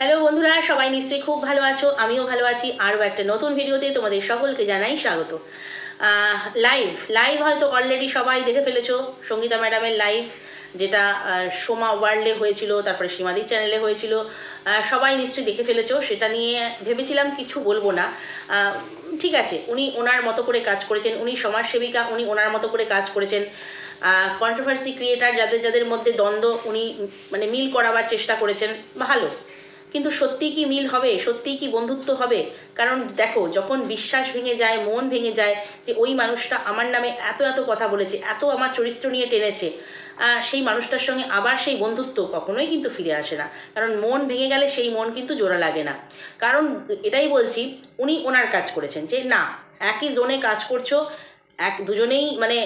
Hello বন্ধুরা, সবাই নিশ্চয়ই খুব ভালো আছো, আমিও ভালো আছি। আরও একটা নতুন ভিডিওতে তোমাদের সকলকে জানাই স্বাগত। লাইভ হয়তো অলরেডি সবাই দেখে ফেলেছো, সঙ্গীতা ম্যাডামের লাইভ, যেটা সোমা ওয়ার্ল্ডে হয়েছিল, তারপরে সীমাদির চ্যানেলে হয়েছিল। সবাই নিশ্চয়ই দেখে ফেলেছো। সেটা নিয়ে ভেবেছিলাম কিছু বলবো না। ঠিক আছে, উনি ওনার মতো করে কাজ করেছেন, উনি সমাজসেবিকা, উনি ওনার মতো করে কাজ করেছেন। কন্ট্রোভার্সি ক্রিয়েটার যাদের যাদের মধ্যে দ্বন্দ্ব, উনি মানে মিল করাবার চেষ্টা করেছেন, ভালো। কিন্তু সত্যিই কি মিল হবে? সত্যিই কি বন্ধুত্ব হবে? কারণ দেখো, যখন বিশ্বাস ভেঙে যায়, মন ভেঙে যায়, যে ওই মানুষটা আমার নামে এত এত কথা বলেছে, এত আমার চরিত্র নিয়ে টেনেছে, সেই মানুষটার সঙ্গে আবার সেই বন্ধুত্ব কখনোই কিন্তু ফিরে আসে না। কারণ মন ভেঙে গেলে সেই মন কিন্তু জোড়া লাগে না। কারণ এটাই বলছি, উনি ওনার কাজ করেছেন, যে না, একই জোনে কাজ করছো, দুজনেই মানে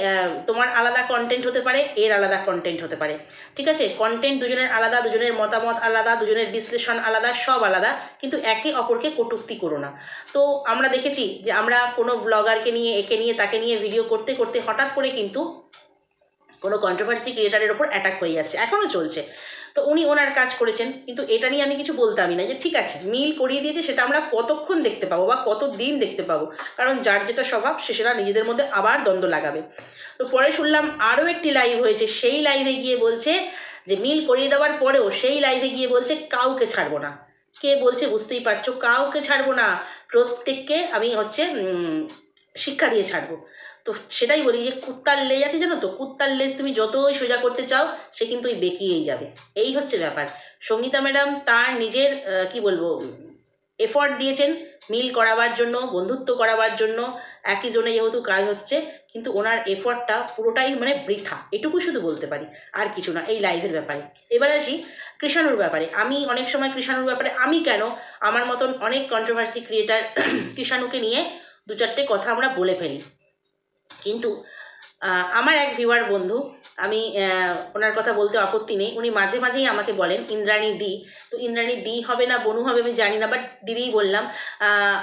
তোমার আলাদা কন্টেন্ট হতে পারে, এর আলাদা কন্টেন্ট হতে পারে, ঠিক আছে? কন্টেন্ট দুজনের আলাদা, দুজনের মতামত আলাদা, দুজনের বিশ্লেষণ আলাদা, সব আলাদা, কিন্তু একে অপরকে কটূক্তি করো না। তো আমরা দেখেছি যে আমরা কোনো ব্লগারকে নিয়ে, একে নিয়ে, তাকে নিয়ে ভিডিও করতে করতে হঠাৎ করে কিন্তু কোনো কন্ট্রোভার্সি ক্রিয়েটারের ওপর অ্যাটাক হয়ে যাচ্ছে, এখনও চলছে। তো উনি ওনার কাজ করেছেন, কিন্তু এটা নিয়ে আমি কিছু বলতামই না, যে ঠিক আছে মিল করিয়ে দিয়েছে, সেটা আমরা কতক্ষণ দেখতে পাবো বা কত দিন দেখতে পাবো? কারণ যার যেটা স্বভাব, সে সেটা নিজেদের মধ্যে আবার দ্বন্দ্ব লাগাবে। তো পরে শুনলাম আরও একটি লাইভ হয়েছে, সেই লাইভে গিয়ে বলছে যে মিল করিয়ে দেওয়ার পরেও সেই লাইভে গিয়ে বলছে কাউকে ছাড়বো না। কে বলছে বুঝতেই পারছো, কাউকে ছাড়বো না, প্রত্যেককে আমি শিক্ষা দিয়ে ছাড়বো। তো সেটাই বলি, যে কুত্তার লেজ আছে, জানো তো, কুত্তার লেজ তুমি যতই সোজা করতে চাও, সে কিন্তু ওই বেঁকিয়েই যাবে। এই হচ্ছে ব্যাপার। সঙ্গীতা ম্যাডাম তার নিজের কি বলবো, এফর্ট দিয়েছেন মিল করাবার জন্য, বন্ধুত্ব করাবার জন্য, একই জনে যেহেতু কাজ হচ্ছে, কিন্তু ওনার এফর্টটা পুরোটাই মানে বৃথা, এটুকু শুধু বলতে পারি, আর কিছু না এই লাইভের ব্যাপারে। এবার আসি কৃষাণুর ব্যাপারে। আমি অনেক সময় কৃষাণুর ব্যাপারে, আমি কেন, আমার মতন অনেক কন্ট্রোভার্সি ক্রিয়েটার কৃষাণুকে নিয়ে দু চারটে কথা আমরা বলে ফেলি। কিন্তু আমার এক ভিউয়ার বন্ধু, আমি ওনার কথা বলতে আপত্তি নেই, উনি মাঝে মাঝেই আমাকে বলেন ইন্দ্রাণী দি। তো ইন্দ্রাণী দি হবে না বনু হবে আমি জানি না, বাট দিদিই বললাম।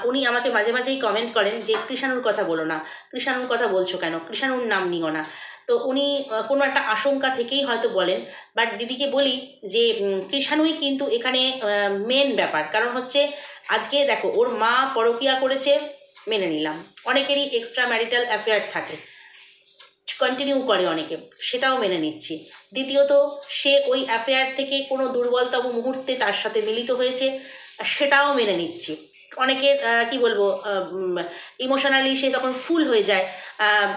উনি আমাকে মাঝে মাঝেই কমেন্ট করেন যে কৃষাণুর কথা বলো না, কৃষাণুর কথা বলছো কেন, কৃষাণুর নাম নিও না। তো উনি কোনো একটা আশঙ্কা থেকেই হয়তো বলেন। বাট দিদিকে বলি যে কৃষাণুই কিন্তু এখানে মেন ব্যাপার। কারণ হচ্ছে, আজকে দেখো, ওর মা পরকীয়া করেছে, মেনে নিলাম, অনেকেরই এক্সট্রা ম্যারিটাল অ্যাফেয়ার থাকে, কন্টিনিউ করে অনেকে, সেটাও মেনে নিচ্ছি। দ্বিতীয়ত, সে ওই অ্যাফেয়ার থেকে কোনো দুর্বলতম মুহূর্তে তার সাথে মিলিত হয়েছে, সেটাও মেনে নিচ্ছি। অনেকের কি বলবো, ইমোশনালি সে তখন ফুল হয়ে যায়,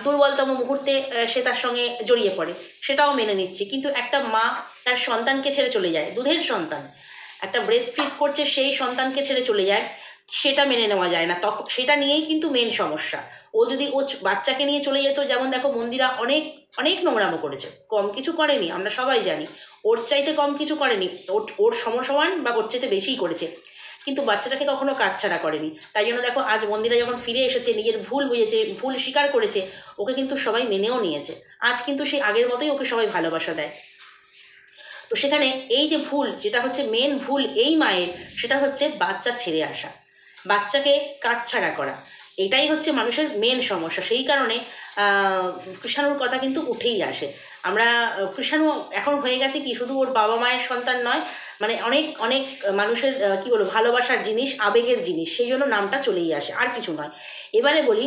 দুর্বলতম মুহূর্তে সে তার সঙ্গে জড়িয়ে পড়ে, সেটাও মেনে নিচ্ছি। কিন্তু একটা মা তার সন্তানকে ছেড়ে চলে যায়, দুধের সন্তান, একটা ব্রেস্ট ফিড করছে, সেই সন্তানকে ছেড়ে চলে যায়, সেটা মেনে নেওয়া যায় না। তখন সেটা নিয়েই কিন্তু মেন সমস্যা। ও যদি বাচ্চাকে নিয়ে চলে যেত, যেমন দেখো মন্দিরা অনেক অনেক নোংরামো করেছে, কম কিছু করেনি, আমরা সবাই জানি, ওর চাইতে কম কিছু করেনি, ওর সমসমান বা ওর চাইতে বেশিই করেছে, কিন্তু বাচ্চাটাকে কখনো কাটছাড়া করেনি। তাই জন্য দেখো, আজ মন্দিরা যখন ফিরে এসেছে, নিজের ভুল বুঝেছে, ভুল স্বীকার করেছে, ওকে কিন্তু সবাই মেনেও নিয়েছে। আজ কিন্তু সেই আগের মতোই ওকে সবাই ভালোবাসা দেয়। তো সেখানে এই যে ভুল, যেটা হচ্ছে মেন ভুল এই মায়ের, সেটা হচ্ছে বাচ্চা ছেড়ে আসা, বাচ্চাকে কাটছাড়া করা, এটাই হচ্ছে মানুষের মেন সমস্যা। সেই কারণে কৃষাণুর কথা কিন্তু উঠেই আসে। আমরা কৃষাণু এখন হয়ে গেছে কি, শুধু ওর বাবা মায়ের সন্তান নয়, মানে অনেক অনেক মানুষের কি বলবো, ভালোবাসার জিনিস, আবেগের জিনিস, সেই জন্য নামটা চলেই আসে, আর কিছু নয়। এবারে বলি,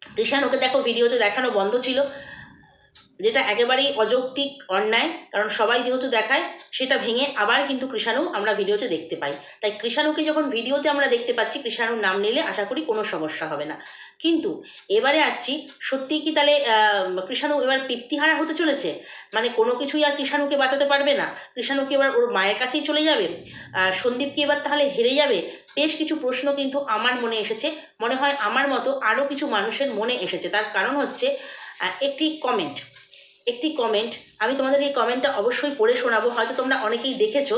কৃষাণুকে দেখো ভিডিওতে দেখানো বন্ধ ছিল, যেটা একেবারেই অযৌক্তিক, অন্যায়। কারণ সবাই যেহেতু দেখায়, সেটা ভেঙে আবার কিন্তু কৃষাণু আমরা ভিডিওতে দেখতে পাই। তাই কৃষাণুকে যখন ভিডিওতে আমরা দেখতে পাচ্ছি, কৃষাণুর নাম নিলে আশা করি কোনো সমস্যা হবে না। কিন্তু এবারে আসছি, সত্যিই কি তাহলে কৃষাণু এবার পিতৃহারা হতে চলেছে? মানে কোনো কিছুই আর কৃষাণুকে বাঁচাতে পারবে না? কৃষাণু কি এবার ওর মায়ের কাছেই চলে যাবে? সন্দীপ কি এবার তাহলে হেরে যাবে? বেশ কিছু প্রশ্ন কিন্তু আমার মনে এসেছে, মনে হয় আমার মতো আরও কিছু মানুষের মনে এসেছে। তার কারণ হচ্ছে একটি কমেন্ট আমি তোমাদের এই কমেন্টটা অবশ্যই পড়ে শোনাবো, হয়তো তোমরা অনেকেই দেখেছো।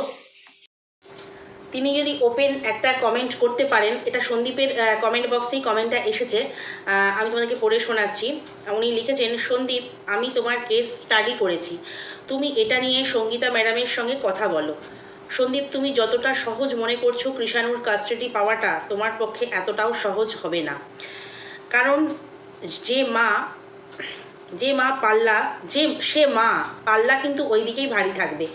তিনি যদি ওপেন একটা কমেন্ট করতে পারেন, এটা সন্দীপের কমেন্ট বক্সেই কমেন্টটা এসেছে, আমি তোমাদেরকে পড়ে শোনাচ্ছি। উনি লিখেছেন, সন্দীপ, আমি তোমার কেস স্টাডি করেছি, তুমি এটা নিয়ে সঙ্গীতা ম্যাডামের সঙ্গে কথা বলো। সন্দীপ, তুমি যতটা সহজ মনে করছো কৃষাণুর কাস্টাডি পাওয়াটা, তোমার পক্ষে এতটাও সহজ হবে না। কারণ যে মা পাল্লা, সে মা পাল্লা কিন্তু ওই দিকেই ভারী থাকবে।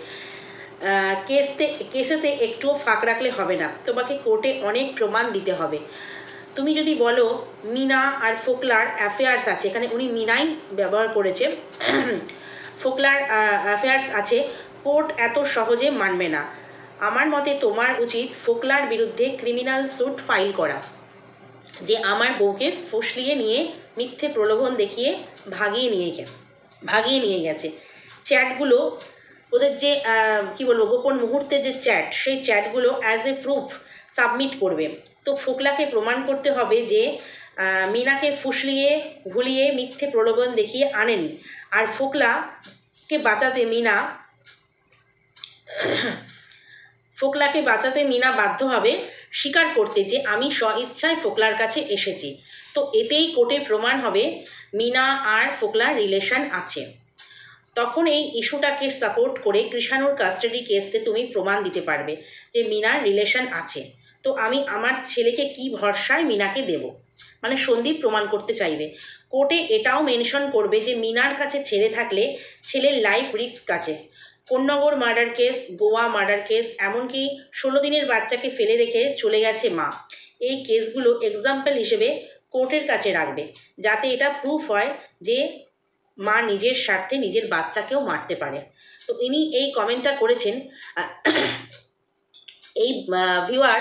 কেসেতে একটুও ফাঁক রাখলে হবে না, তোমাকে কোর্টে অনেক প্রমাণ দিতে হবে। তুমি যদি বলো মিনা আর ফোকলার অ্যাফেয়ার্স আছে, এখানে উনি মিনাই ব্যবহার করেছে, ফোকলার অ্যাফেয়ার্স আছে, কোর্ট এত সহজে মানবে না। আমার মতে তোমার উচিত ফোকলার বিরুদ্ধে ক্রিমিনাল স্যুট ফাইল করা, যে আমার বউকে ফুসলিয়ে নিয়ে মিথ্যে প্রলোভন দেখিয়ে ভাগিয়ে নিয়ে গেছে। চ্যাটগুলো, ওদের যে কি বলবো গোপন মুহূর্তে যে চ্যাট, সেই চ্যাটগুলো অ্যাজ এ প্রুফ সাবমিট করবে। তো ফোকলাকে প্রমাণ করতে হবে যে মিনাকে ফুসলিয়ে ভুলিয়ে মিথ্যে প্রলোভন দেখিয়ে আনেনি। আর ফোকলাকে বাঁচাতে মিনা বাধ্য হবে স্বীকার করতে যে আমি স্বইচ্ছায় ফোকলার কাছে এসেছি। তো এতেই কোর্টে প্রমাণ হবে মিনা আর ফোকলার রিলেশন আছে। তখন এই ইস্যুটাকে সাপোর্ট করে কৃষাণুর কাস্টাডি কেসতে তুমি প্রমাণ দিতে পারবে যে মিনার রিলেশন আছে। তো আমি আমার ছেলেকে কি ভরসায় মিনাকে দেব, মানে সন্দীপ প্রমাণ করতে চাইবে। কোর্টে এটাও মেনশন করবে যে মিনার কাছে ছেলে থাকলে ছেলের লাইফ রিস্ক আছে। Konnagar murder case, Goa murder case, এমনকি 16 দিনের বাচ্চাকে ফেলে রেখে চলে গেছে মা, এই কেসগুলো এক্সাম্পল হিসেবে কোর্টের কাছে রাখবে, যাতে এটা প্রুফ হয় যে মা নিজের স্বার্থে নিজের বাচ্চাকেও মারতে পারে। তো ইনি এই কমেন্টটা করেছেন, এই ভিউয়ার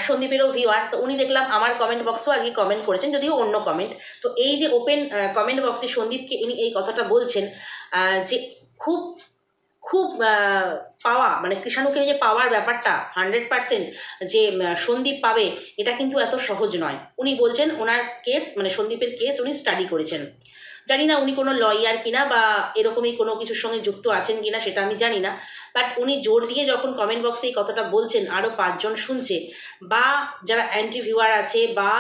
সন্দীপেরও ভিউয়ার। তো উনি দেখলাম আমার কমেন্ট বক্সেও আজকে কমেন্ট করেছেন, যদিও অন্য কমেন্ট। তো এই যে ওপেন কমেন্ট বক্সে সন্দীপকে ইনি এই কথাটা বলছেন যে খুব খুব পাওয়া, মানে কৃষাণুকে যে পাওয়ার ব্যাপারটা 100% যে সন্দীপ পাবে, এটা কিন্তু এত সহজ নয়। উনি বলছেন ওনার কেস, মানে সন্দীপের কেস উনি স্টাডি করেছেন। জানি না উনি কোনো লয়ার কিনা বা এরকমই কোনো কিছুর সঙ্গে যুক্ত আছেন কিনা, সেটা আমি জানি না। বাট উনি জোর দিয়ে যখন কমেন্ট বক্সে এই কথাটা বলছেন, আরও 5 জন শুনছে, বা যারা অ্যান্টি ভিউয়ার আছে, বা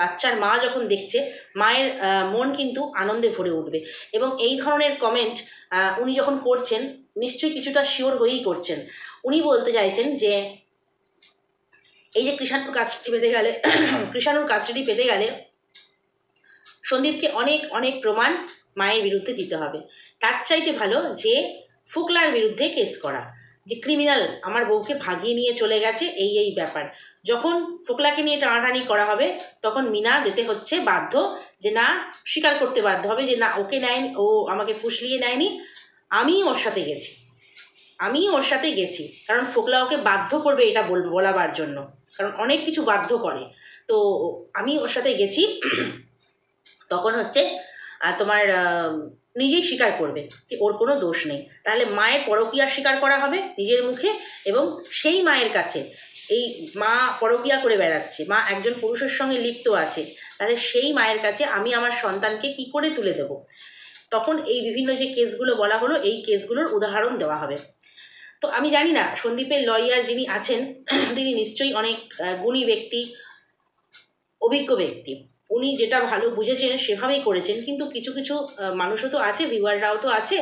বাচ্চার মা যখন দেখছে, মায়ের মন কিন্তু আনন্দে ভরে উঠবে। এবং এই ধরনের কমেন্ট উনি যখন করছেন, নিশ্চয়ই কিছুটা শিওর হয়েই করছেন। উনি বলতে চাইছেন যে এই যে কৃষাণুর কাস্টাডি পেতে গেলে সন্দীপকে অনেক অনেক প্রমাণ মায়ের বিরুদ্ধে দিতে হবে। তার চাইতে ভালো যে ফোকলার বিরুদ্ধে কেস করা, যে ক্রিমিনাল আমার বউকে ভাগিয়ে নিয়ে চলে গেছে, এই ব্যাপার। যখন ফোকলাকে নিয়ে টানাটানি করা হবে, তখন মিনা যেতে হচ্ছে বাধ্য, যে না, স্বীকার করতে বাধ্য হবে যে না, ওকে নেয়নি, ও আমাকে ফুসলিয়ে নেয়নি, আমিই ওর সাথে গেছি। কারণ ফোকলা ওকে বাধ্য করবে এটা বলাবার জন্য, কারণ অনেক কিছু বাধ্য করে। তো আমি ওর সাথে গেছি, তখন হচ্ছে তোমার নিজেই স্বীকার করবে যে ওর কোনো দোষ নেই। তাহলে মায়ের পরকীয়া স্বীকার করা হবে নিজের মুখে, এবং সেই মায়ের কাছে, এই মা পরকীয়া করে বেড়াচ্ছে, মা একজন পুরুষের সঙ্গে লিপ্ত আছে, তাহলে সেই মায়ের কাছে আমি আমার সন্তানকে কি করে তুলে দেব। তখন এই বিভিন্ন যে কেসগুলো বলা হলো, এই কেসগুলোর উদাহরণ দেওয়া হবে। তো আমি জানি না সন্দীপের লয়ার যিনি আছেন, তিনি নিশ্চয়ই অনেক গুণী ব্যক্তি, অভিজ্ঞ ব্যক্তি। উনি যেটা ভালো বুঝেছেন সেভাবেই করেছেন। কিন্তু কিছু কিছু মানুষও তো আছে, ভিউয়াররাও তো আছে,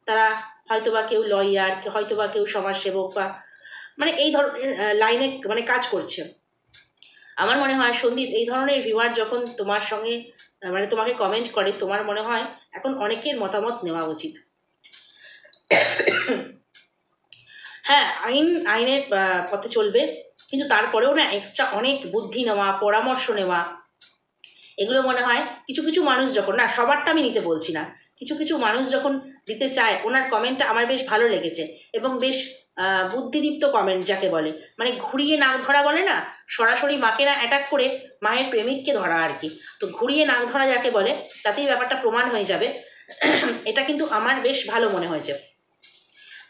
তারা হয়তোবা কেউ লয়ার, হয়তোবা কেউ সমাজসেবক, বা মানে এই ধরনের লাইনে মানে কাজ করছে। আমার মনে হয় সন্দীপ, এই ধরনের ভিউয়ার যখন তোমার সঙ্গে মানে তোমাকে কমেন্ট করে, তোমার মনে হয় এখন অনেকের মতামত নেওয়া উচিত। হ্যাঁ, আইনের পথে চলবে, কিন্তু তারপরেও না এক্সট্রা অনেক বুদ্ধি নেওয়া, পরামর্শ নেওয়া, এগুলো মনে হয় কিছু কিছু মানুষ যখন, না সবারটা আমি নিতে বলছি না, কিছু কিছু মানুষ যখন দিতে চায়। ওনার কমেন্টটা আমার বেশ ভালো লেগেছে, এবং বেশ বুদ্ধিদীপ্ত কমেন্ট যাকে বলে, মানে ঘুরিয়ে নাক ধরা বলে না, সরাসরি মাকে না অ্যাটাক করে মায়ের প্রেমিককে ধরা আর কি। তো ঘুরিয়ে নাক ধরা যাকে বলে, তাতেই ব্যাপারটা প্রমাণ হয়ে যাবে। এটা কিন্তু আমার বেশ ভালো মনে হয়েছে।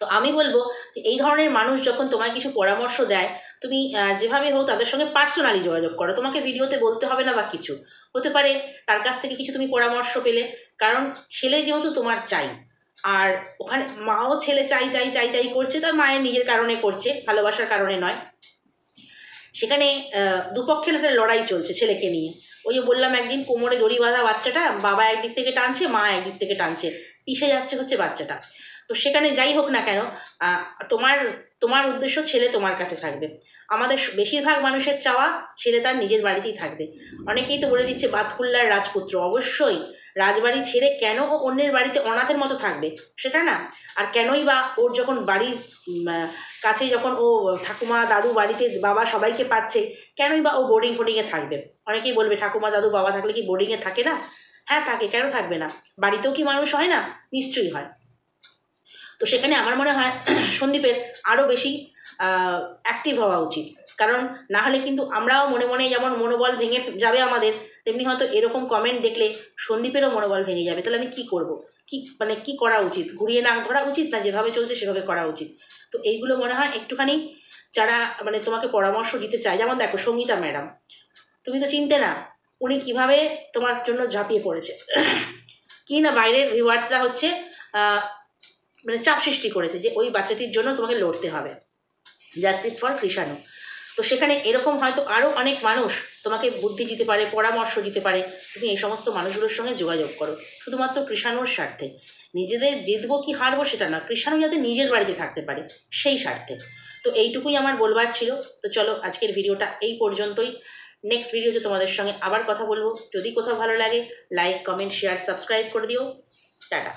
তো আমি বলবো যে এই ধরনের মানুষ যখন তোমায় কিছু পরামর্শ দেয়, তুমি যেভাবে হোক তাদের সঙ্গে পার্সোনালি যোগাযোগ করো। তোমাকে ভিডিওতে বলতে হবে না, বা কিছু হতে পারে তার কাছ থেকে কিছু তুমি পরামর্শ পেলে। কারণ ছেলে যেহেতু তোমার চাই, আর ওখানে মাও ছেলে চাই চাই চাই চাই করছে, তার মায়ের নিজের কারণে করছে, ভালোবাসার কারণে নয়। সেখানে দুপক্ষের একটা লড়াই চলছে ছেলেকে নিয়ে। ওই যে বললাম, একদিন কোমরে দড়ি বাঁধা বাচ্চাটা বাবা একদিক থেকে টানছে, মা একদিক থেকে টানছে, পিষে যাচ্ছে হচ্ছে বাচ্চাটা। তো সেখানে যাই হোক না কেন, তোমার উদ্দেশ্য ছেলে তোমার কাছে থাকবে। আমাদের বেশিরভাগ মানুষের চাওয়া ছেলে তার নিজের বাড়িতেই থাকবে। অনেকেই তো বলে দিচ্ছে বাতকুল্লার রাজপুত্র, অবশ্যই রাজবাড়ি ছেড়ে কেন ও অন্যের বাড়িতে অনাথের মতো থাকবে সেটা না। আর কেনই বা ওর যখন বাড়ির কাছে যখন ও ঠাকুমা দাদু বাড়িতে বাবা সবাইকে পাচ্ছে, কেনই বা ও বোর্ডিং ফোর্ডিংয়ে থাকবে? অনেকেই বলবে ঠাকুমা দাদু বাবা থাকলে কি বোর্ডিংয়ে থাকে না? হ্যাঁ থাকে, কেন থাকবে না? বাড়িতেও কি মানুষ হয় না? নিশ্চয়ই হয়। তো সেখানে আমার মনে হয় সন্দীপের আরও বেশি অ্যাক্টিভ হওয়া উচিত। কারণ না হলে কিন্তু আমরাও মনে মনে যেমন মনোবল ভেঙে যাবে আমাদের, তেমনি হয়তো এরকম কমেন্ট দেখলে সন্দীপেরও মনোবল ভেঙে যাবে। তাহলে আমি কি করব? কি মানে কি করা উচিত? ঘুরিয়ে না ধরা উচিত, না যেভাবে চলছে সেভাবে করা উচিত? তো এইগুলো মনে হয় একটুখানি যারা মানে তোমাকে পরামর্শ দিতে চায়, যেমন দেখো সঙ্গীতা ম্যাডাম, তুমি তো চিনতে না উনি কিভাবে তোমার জন্য ঝাঁপিয়ে পড়েছে। কি না বাইরের ভিউয়ার্সরা হচ্ছে মানে চাপ সৃষ্টি করেছে যে ওই বাচ্চাটির জন্য তোমাকে লড়তে হবে, জাস্টিস ফর কৃষাণু। তো সেখানে এরকম হয়তো আরও অনেক মানুষ তোমাকে বুদ্ধি দিতে পারে, পরামর্শ দিতে পারে। তুমি এই সমস্ত মানুষগুলোর সঙ্গে যোগাযোগ করো, শুধুমাত্র কৃষাণুর স্বার্থে। নিজেদের জিতবো কি হারবো সেটা না, কৃষাণু যাতে নিজের বাড়িতে থাকতে পারে সেই স্বার্থে। তো এইটুকুই আমার বলবার ছিল। তো চলো আজকের ভিডিওটা এই পর্যন্তই। নেক্সট ভিডিওতে তোমাদের সঙ্গে আবার কথা বলবো। যদি কোথাও ভালো লাগে লাইক কমেন্ট শেয়ার সাবস্ক্রাইব করে দিও। টাটা।